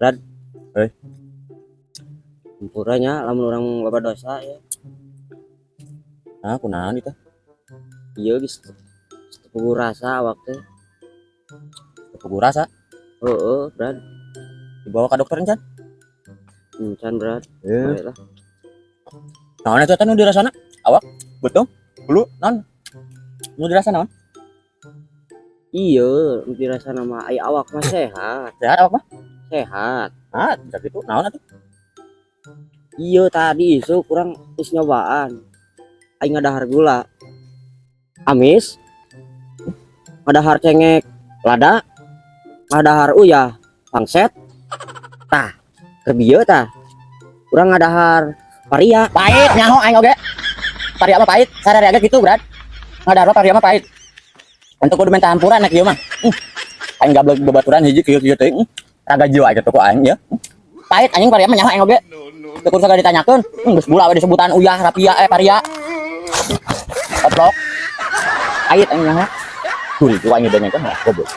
Brad, Eh. Sampuranya lamun orang loba dosa ya. Nah, kunaon itu? Iya geus puguh rasa awak teh. Puguh rasa. Heeh, Brad. Dibawa ke dokter encan? Encan, Brad. Eh. Baiklah. Naon eta teh nu dirasana? Awak? Betul? Dulu naon? Nu dirasana naon? Iya, dirasa nama ai awak mah sehat, Sehat awak mah? sehat. Ah, tidak gitu. Naon atuh? Iya tadi isu kurang geus nyobaan. Aing ngadahar gula. Amis. Ngadahar cengek lada. Ngadahar uyah pangset. Tah, keur dieu tah. Urang ngadahar varia. Pahit nyaho aing oge. Varia mah pahit. Sararea ge gitu, Brad. Ngadahar varia mah pahit. Untuk kudu minta hampuran nek ieu mah. Aing gablek babaturan hiji kieu-kieu teuing. Raga jiwa aja tuh kok aing ya. Pahit anjing varia mah nyaho aing oge. Teu kudu sagala ditanyakeun. Geus bula we disebutan uyah, rapia, varia. Oplok. Pahit anjing nyaho. Tuh, itu aing udah nyaho goblok.